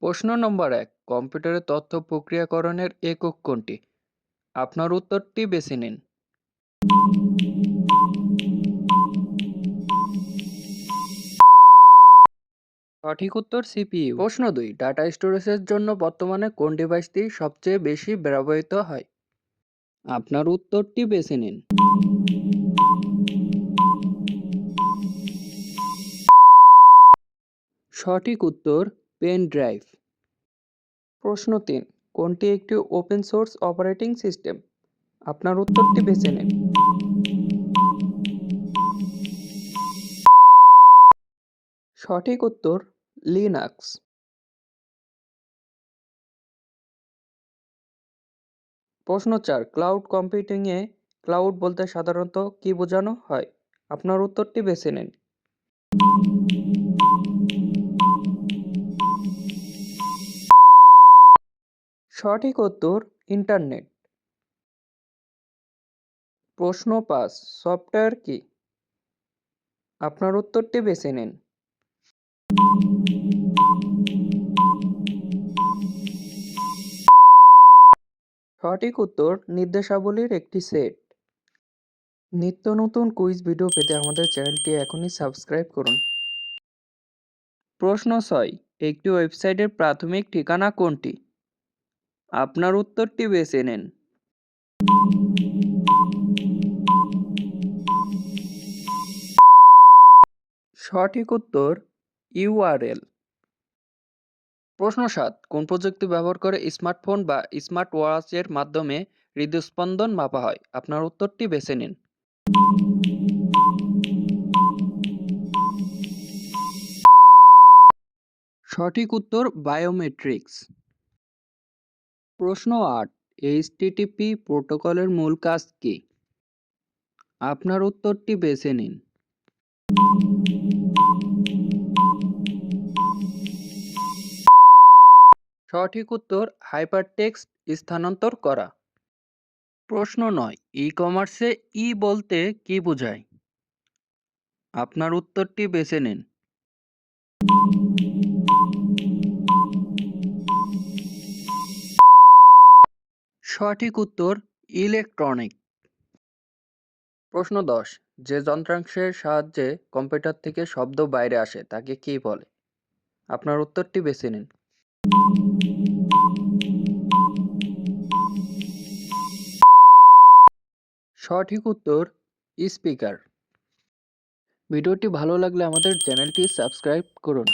প্রশ্ন নম্বর ১, কম্পিউটারে তথ্য প্রক্রিয়াকরণের একক কোনটি? আপনার উত্তরটি বেছে নিন। সঠিক উত্তর সিপিইউ। প্রশ্ন ২, ডাটা স্টোরেজের জন্য বর্তমানে কোন ডিভাইসটি সবচেয়ে বেশি ব্যবহৃত হয়? আপনার উত্তরটি বেছে নিন। সঠিক উত্তর পেন ড্রাইভ। প্রশ্ন ৩, কোনটি একটি ওপেন সোর্স অপারেটিং সিস্টেম? আপনার উত্তরটি বেছে নিন। সঠিক উত্তর লিনাক্স। প্রশ্ন ৪, ক্লাউড কম্পিউটিংয়ে ক্লাউড বলতে সাধারণত কি বোঝানো হয়? আপনার উত্তরটি বেছে নিন। সঠিক উত্তর ইন্টারনেট। প্রশ্ন ৫, সফটওয়্যার কি? আপনার উত্তরটি বেছে নিন। সঠিক উত্তর নির্দেশাবলীর একটি সেট। নিত্য নতুন কুইজ ভিডিও পেতে আমাদের চ্যানেলটি এখনই সাবস্ক্রাইব করুন। প্রশ্ন ৬, একটি ওয়েবসাইটের প্রাথমিক ঠিকানা কোনটি? আপনার উত্তরটি বেছে নিন। সঠিক উত্তর ইউআরএল। প্রশ্ন ৭, কোন প্রযুক্তি ব্যবহার করে স্মার্টফোন বা স্মার্ট ওয়াচের মাধ্যমে হৃদস্পন্দন মাপা হয়? আপনার উত্তরটি বেছে নিন। সঠিক উত্তর বায়োমেট্রিক্স। প্রশ্ন ৮, এইচটিটিপি প্রোটোকলের মূল কাজ কি? আপনার উত্তরটি বেছে নিন। সঠিক উত্তর হাইপারটেক্সট স্থানান্তর করা। প্রশ্ন ৯, ই কমার্সে ই বলতে কি বোঝায়? আপনার উত্তরটি বেছে নিন। সঠিক উত্তর ইলেকট্রনিক। প্রশ্ন ১০, যে যন্ত্রাংশের সাহায্যে কম্পিউটার থেকে শব্দ বাইরে আসে তাকে কি বলে? আপনার উত্তরটি বেছে নিন। সঠিক উত্তর স্পিকার। ভিডিওটি ভালো লাগলে আমাদের চ্যানেলটি সাবস্ক্রাইব করুন।